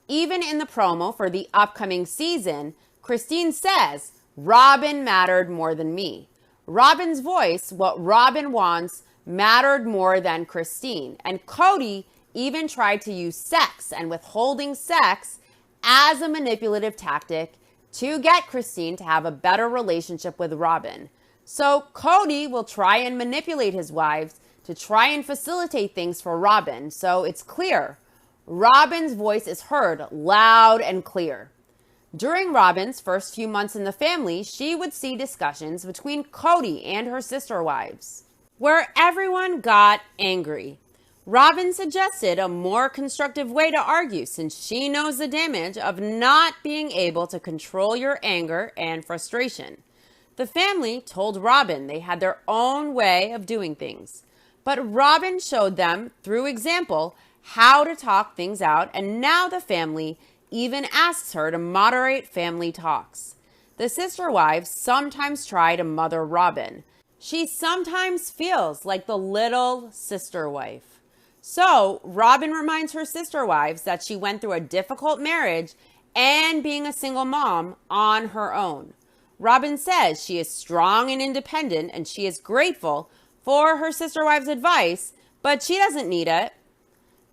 Even in the promo for the upcoming season, Christine says, "Robin mattered more than me." Robin's voice, what Robin wants, mattered more than Christine. And Cody even tried to use sex and withholding sex as a manipulative tactic to get Christine to have a better relationship with Robin. So Cody will try and manipulate his wives to try and facilitate things for Robin. So it's clear. Robin's voice is heard loud and clear. During Robin's first few months in the family, she would see discussions between Cody and her sister wives, where everyone got angry. Robin suggested a more constructive way to argue since she knows the damage of not being able to control your anger and frustration. The family told Robin they had their own way of doing things, but Robin showed them through example how to talk things out, and now the family even asks her to moderate family talks. The sister wives sometimes try to mother Robin. She sometimes feels like the little sister wife. So Robin reminds her sister wives that she went through a difficult marriage and being a single mom on her own. Robin says she is strong and independent and she is grateful for her sister wives' advice, but she doesn't need it.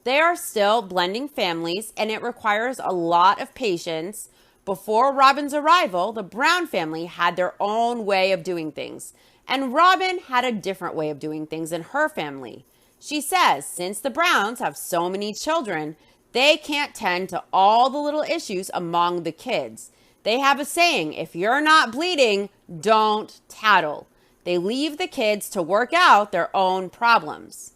They are still blending families, and it requires a lot of patience. Before Robin's arrival, the Brown family had their own way of doing things, and Robin had a different way of doing things in her family. She says since the Browns have so many children, they can't tend to all the little issues among the kids. They have a saying, if you're not bleeding, don't tattle. They leave the kids to work out their own problems.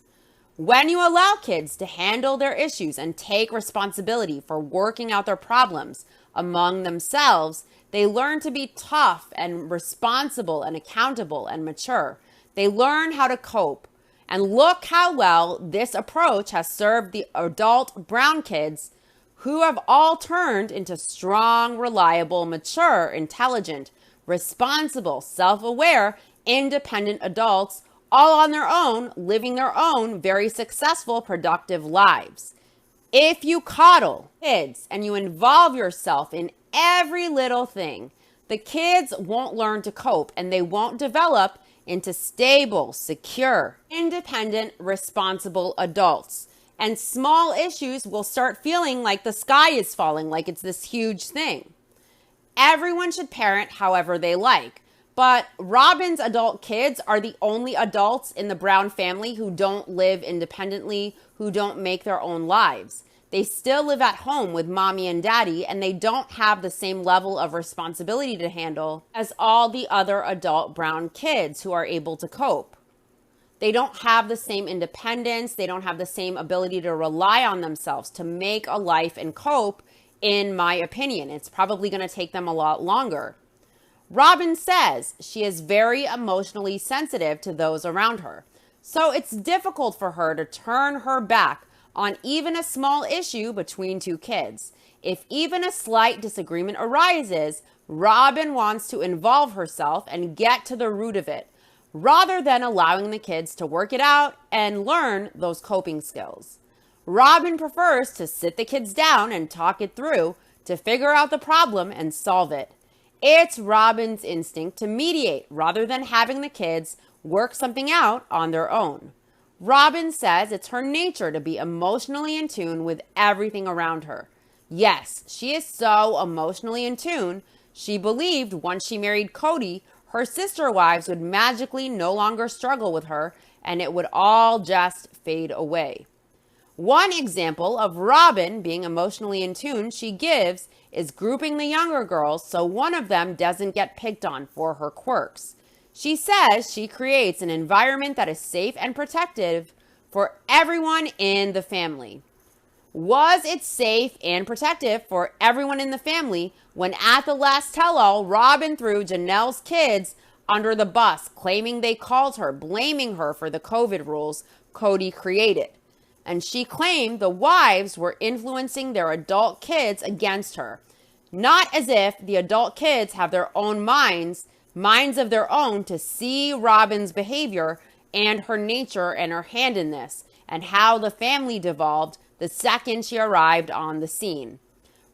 When you allow kids to handle their issues and take responsibility for working out their problems among themselves, they learn to be tough and responsible and accountable and mature. They learn how to cope. And look how well this approach has served the adult Brown kids who have all turned into strong, reliable, mature, intelligent, responsible, self-aware, independent adults all on their own, living their own very successful, productive lives. If you coddle kids and you involve yourself in every little thing, the kids won't learn to cope and they won't develop into stable, secure, independent, responsible adults. And small issues will start feeling like the sky is falling, like it's this huge thing. Everyone should parent however they like. But Robin's adult kids are the only adults in the Brown family who don't live independently, who don't make their own lives. They still live at home with mommy and daddy, and they don't have the same level of responsibility to handle as all the other adult Brown kids who are able to cope. They don't have the same independence. They don't have the same ability to rely on themselves to make a life and cope, in my opinion. It's probably going to take them a lot longer. Robin says she is very emotionally sensitive to those around her. So it's difficult for her to turn her back on even a small issue between two kids. If even a slight disagreement arises, Robin wants to involve herself and get to the root of it, rather than allowing the kids to work it out and learn those coping skills. Robin prefers to sit the kids down and talk it through to figure out the problem and solve it. It's Robin's instinct to mediate rather than having the kids work something out on their own. Robin says it's her nature to be emotionally in tune with everything around her. Yes, she is so emotionally in tune, she believed once she married Cody, her sister wives would magically no longer struggle with her and it would all just fade away. One example of Robin being emotionally in tune she gives is grouping the younger girls so one of them doesn't get picked on for her quirks. She says she creates an environment that is safe and protective for everyone in the family. Was it safe and protective for everyone in the family when at the last tell-all, Robin threw Janelle's kids under the bus, claiming they called her, blaming her for the COVID rules Cody created? And she claimed the wives were influencing their adult kids against her. Not as if the adult kids have their own minds of their own to see Robin's behavior and her nature and her hand in this, and how the family devolved the second she arrived on the scene.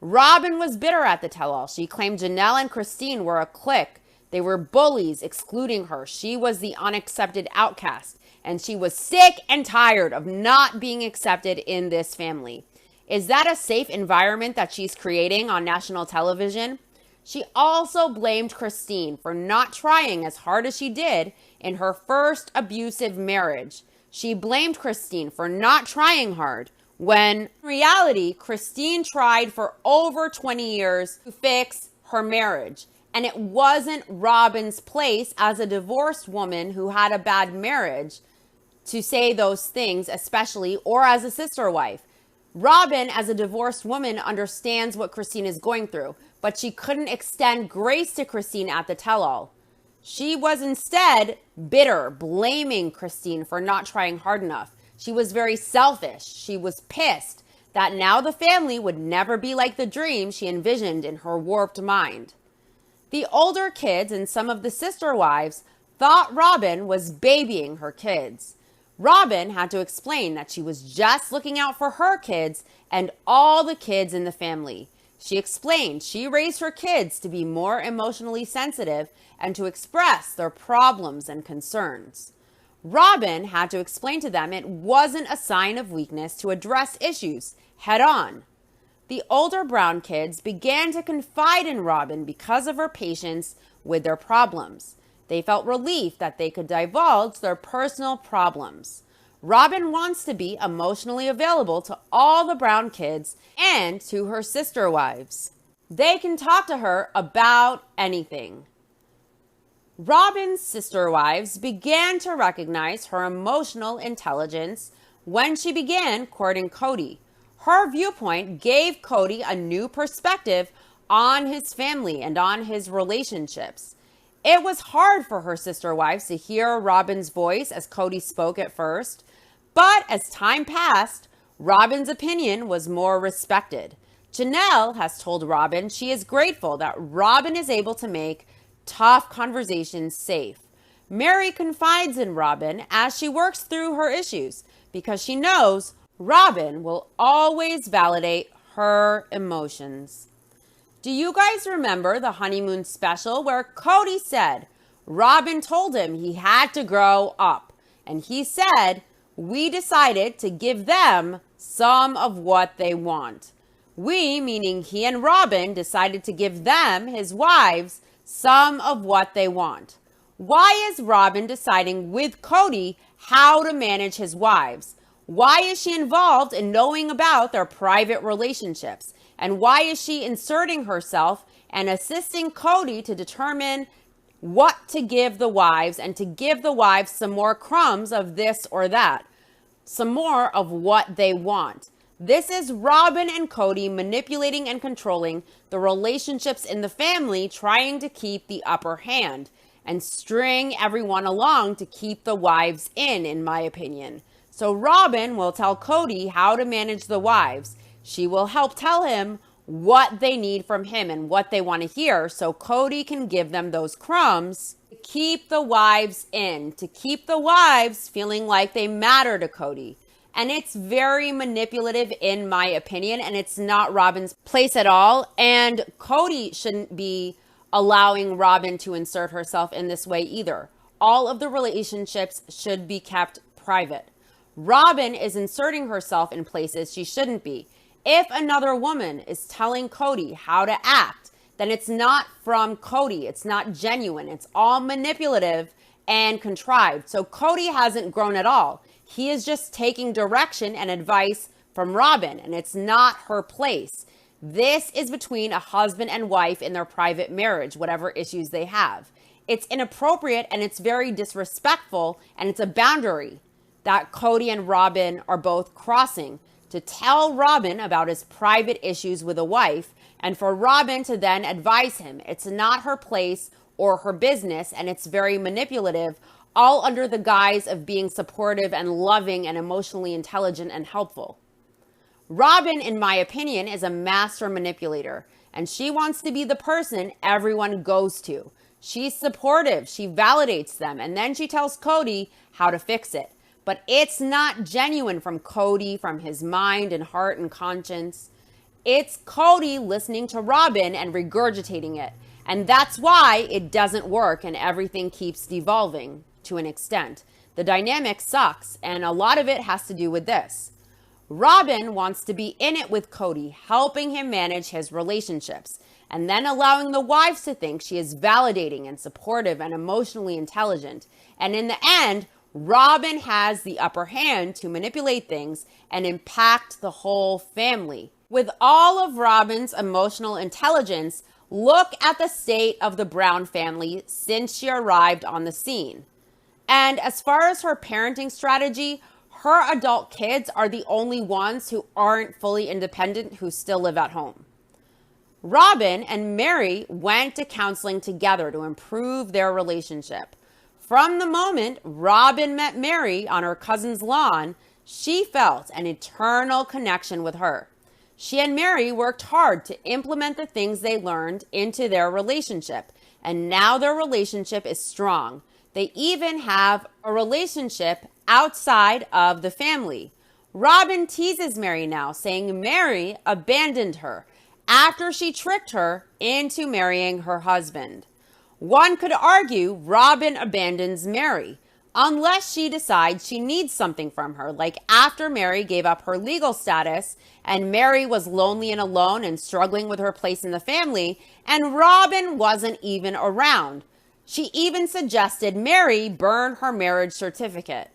Robin was bitter at the tell-all. She claimed Janelle and Christine were a clique. They were bullies, excluding her. She was the unaccepted outcast, and she was sick and tired of not being accepted in this family. Is that a safe environment that she's creating on national television? She also blamed Christine for not trying as hard as she did in her first abusive marriage. She blamed Christine for not trying hard, when in reality, Christine tried for over 20 years to fix her marriage. And it wasn't Robin's place as a divorced woman who had a bad marriage to say those things, especially, or as a sister wife. Robin, as a divorced woman, understands what Christine is going through, but she couldn't extend grace to Christine at the tell-all. She was instead bitter, blaming Christine for not trying hard enough. She was very selfish. She was pissed that now the family would never be like the dream she envisioned in her warped mind. The older kids and some of the sister wives thought Robin was babying her kids. Robin had to explain that she was just looking out for her kids and all the kids in the family. She explained she raised her kids to be more emotionally sensitive and to express their problems and concerns. Robin had to explain to them it wasn't a sign of weakness to address issues head on. The older Brown kids began to confide in Robin because of her patience with their problems. They felt relief that they could divulge their personal problems. Robin wants to be emotionally available to all the Brown kids and to her sister wives. They can talk to her about anything. Robin's sister wives began to recognize her emotional intelligence when she began courting Cody. Her viewpoint gave Cody a new perspective on his family and on his relationships. It was hard for her sister wives to hear Robin's voice as Cody spoke at first, but as time passed, Robin's opinion was more respected. Janelle has told Robin she is grateful that Robin is able to make tough conversations safe. Mary confides in Robin as she works through her issues because she knows Robin will always validate her emotions. Do you guys remember the honeymoon special where Cody said Robin told him he had to grow up? And he said, we decided to give them some of what they want. We, meaning he and Robin, decided to give them, his wives, some of what they want. Why is Robin deciding with Cody how to manage his wives? Why is she involved in knowing about their private relationships? And why is she inserting herself and assisting Cody to determine what to give the wives and to give the wives some more crumbs of this or that, some more of what they want? This is Robin and Cody manipulating and controlling the relationships in the family, trying to keep the upper hand and string everyone along to keep the wives in my opinion. So Robin will tell Cody how to manage the wives. She will help tell him what they need from him and what they want to hear, so Cody can give them those crumbs to keep the wives in, to keep the wives feeling like they matter to Cody. And it's very manipulative in my opinion, and it's not Robin's place at all. And Cody shouldn't be allowing Robin to insert herself in this way either. All of the relationships should be kept private. Robin is inserting herself in places she shouldn't be. If another woman is telling Cody how to act, then it's not from Cody. It's not genuine. It's all manipulative and contrived. So Cody hasn't grown at all. He is just taking direction and advice from Robin, and it's not her place. This is between a husband and wife in their private marriage, whatever issues they have. It's inappropriate and it's very disrespectful, and it's a boundary that Cody and Robin are both crossing, to tell Robin about his private issues with a wife and for Robin to then advise him. It's not her place or her business, and it's very manipulative, all under the guise of being supportive and loving and emotionally intelligent and helpful. Robin, in my opinion, is a master manipulator, and she wants to be the person everyone goes to. She's supportive, she validates them, and then she tells Cody how to fix it. But it's not genuine from Cody, from his mind and heart and conscience. It's Cody listening to Robin and regurgitating it. And that's why it doesn't work and everything keeps devolving to an extent. The dynamic sucks, and a lot of it has to do with this. Robin wants to be in it with Cody, helping him manage his relationships, and then allowing the wives to think she is validating and supportive and emotionally intelligent. And in the end, Robin has the upper hand to manipulate things and impact the whole family. With all of Robin's emotional intelligence, look at the state of the Brown family since she arrived on the scene. And as far as her parenting strategy, her adult kids are the only ones who aren't fully independent, who still live at home. Robin and Mary went to counseling together to improve their relationship. From the moment Robin met Mary on her cousin's lawn, she felt an eternal connection with her. She and Mary worked hard to implement the things they learned into their relationship, and now their relationship is strong. They even have a relationship outside of the family. Robin teases Mary now, saying Mary abandoned her after she tricked her into marrying her husband. One could argue Robin abandons Mary, unless she decides she needs something from her, like after Mary gave up her legal status and Mary was lonely and alone and struggling with her place in the family, and Robin wasn't even around. She even suggested Mary burn her marriage certificate.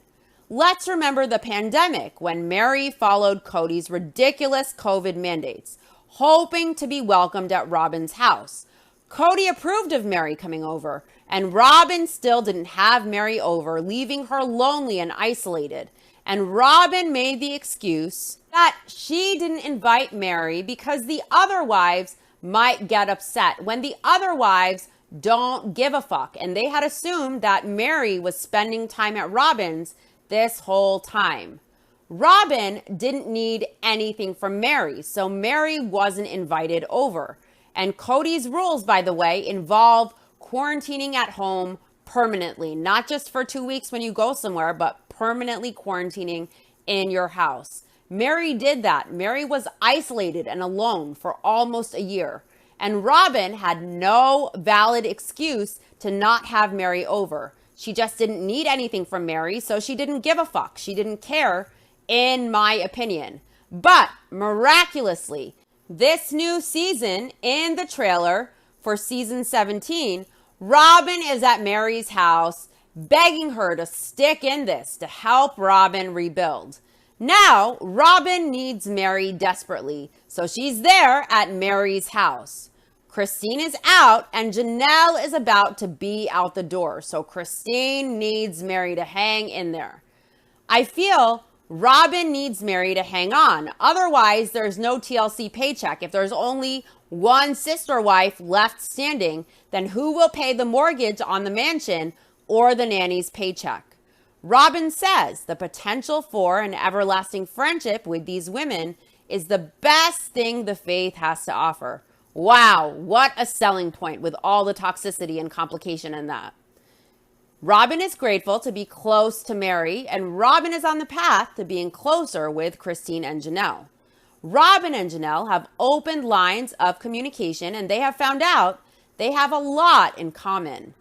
Let's remember the pandemic, when Mary followed Cody's ridiculous COVID mandates, hoping to be welcomed at Robin's house. Cody approved of Mary coming over, and Robin still didn't have Mary over, leaving her lonely and isolated. And Robin made the excuse that she didn't invite Mary because the other wives might get upset, when the other wives don't give a fuck. And they had assumed that Mary was spending time at Robin's this whole time. Robin didn't need anything from Mary, so Mary wasn't invited over. And Cody's rules, by the way, involve quarantining at home permanently, not just for 2 weeks when you go somewhere, but permanently quarantining in your house. Mary did that. Mary was isolated and alone for almost a year. And Robin had no valid excuse to not have Mary over. She just didn't need anything from Mary, so she didn't give a fuck. She didn't care, in my opinion. But miraculously, this new season, in the trailer for season 17, Robin is at Mary's house begging her to stick in this to help Robin rebuild. Now, Robin needs Mary desperately, so she's there at Mary's house. Christine is out and Janelle is about to be out the door, so Christine needs Mary to hang in there. I feel Robin needs Mary to hang on. Otherwise, there's no TLC paycheck. If there's only one sister wife left standing, then who will pay the mortgage on the mansion or the nanny's paycheck? Robin says the potential for an everlasting friendship with these women is the best thing the faith has to offer. Wow, what a selling point with all the toxicity and complication in that. Robin is grateful to be close to Mary, and Robin is on the path to being closer with Christine and Janelle. Robin and Janelle have opened lines of communication, and they have found out they have a lot in common.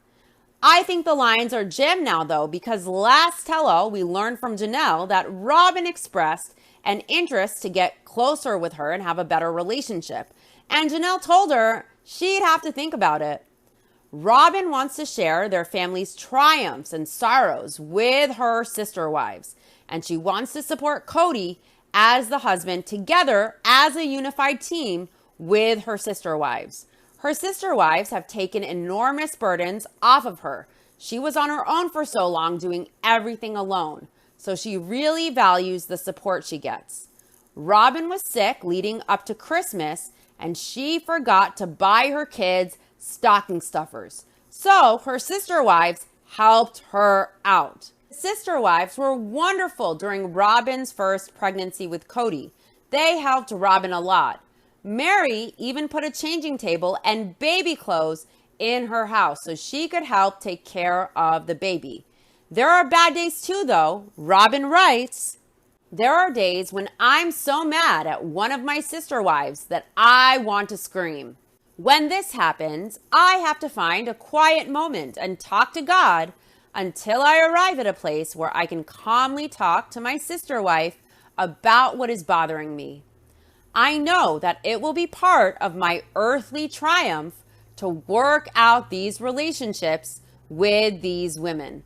I think the lines are jammed now, though, because last tell-all we learned from Janelle that Robin expressed an interest to get closer with her and have a better relationship. And Janelle told her she'd have to think about it. Robin wants to share their family's triumphs and sorrows with her sister wives, and she wants to support Cody as the husband together as a unified team with her sister wives. Her sister wives have taken enormous burdens off of her. She was on her own for so long doing everything alone, so she really values the support she gets. Robin was sick leading up to Christmas, and she forgot to buy her kids stocking stuffers. So her sister wives helped her out. Sister wives were wonderful during Robin's first pregnancy with Cody. They helped Robin a lot. Mary even put a changing table and baby clothes in her house so she could help take care of the baby. There are bad days too, though. Robin writes, "There are days when I'm so mad at one of my sister wives that I want to scream. When this happens, I have to find a quiet moment and talk to God until I arrive at a place where I can calmly talk to my sister wife about what is bothering me. I know that it will be part of my earthly triumph to work out these relationships with these women.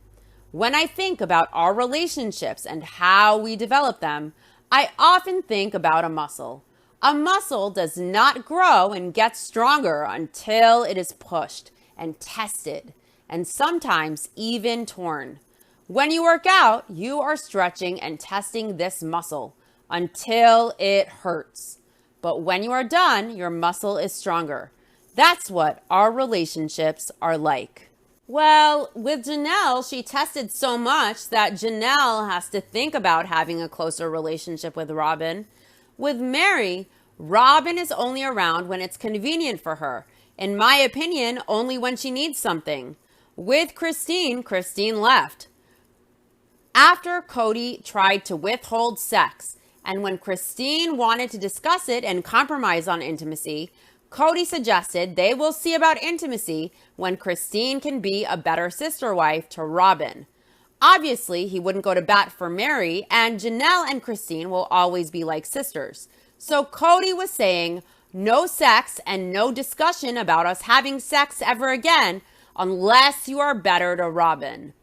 When I think about our relationships and how we develop them, I often think about a muscle. A muscle does not grow and get stronger until it is pushed and tested, and sometimes even torn. When you work out, you are stretching and testing this muscle until it hurts. But when you are done, your muscle is stronger. That's what our relationships are like." Well, with Janelle, she tested so much that Janelle has to think about having a closer relationship with Robin. With Mary, Robin is only around when it's convenient for her. In my opinion, only when she needs something. With Christine, Christine left after Cody tried to withhold sex. And when Christine wanted to discuss it and compromise on intimacy, Cody suggested they will see about intimacy when Christine can be a better sister wife to Robin. Obviously, he wouldn't go to bat for Mary, and Janelle and Christine will always be like sisters. So Cody was saying, no sex and no discussion about us having sex ever again unless you are better to Robin.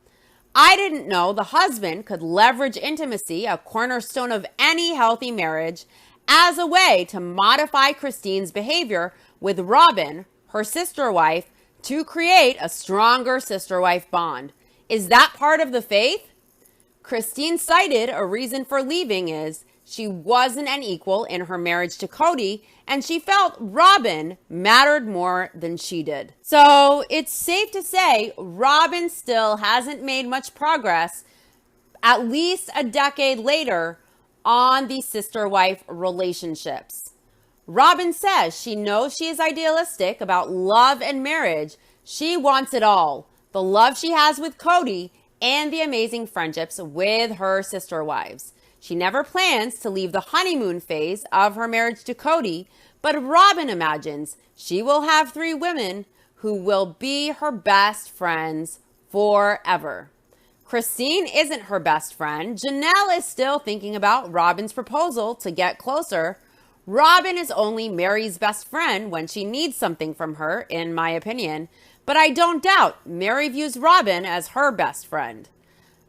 I didn't know the husband could leverage intimacy, a cornerstone of any healthy marriage, as a way to modify Christine's behavior with Robin, her sister wife, to create a stronger sister-wife bond. Is that part of the faith? Christine cited a reason for leaving is she wasn't an equal in her marriage to Cody, and she felt Robin mattered more than she did. So it's safe to say Robin still hasn't made much progress, at least a decade later, on these sister-wife relationships. Robin says she knows she is idealistic about love and marriage. She wants it all. The love she has with Cody and the amazing friendships with her sister wives. She never plans to leave the honeymoon phase of her marriage to Cody, but Robin imagines she will have 3 women who will be her best friends forever. Christine isn't her best friend. Janelle is still thinking about Robin's proposal to get closer. Robin is only Mary's best friend when she needs something from her, in my opinion. But I don't doubt Mary views Robin as her best friend.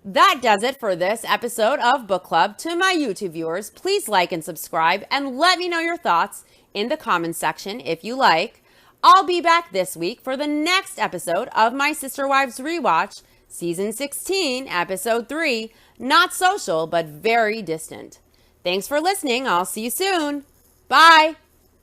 That does it for this episode of Book Club. To my YouTube viewers, please like and subscribe and let me know your thoughts in the comments section if you like. I'll be back this week for the next episode of my Sister Wives Rewatch, Season 16, Episode 3, Not Social, but Very Distant. Thanks for listening. I'll see you soon. Bye.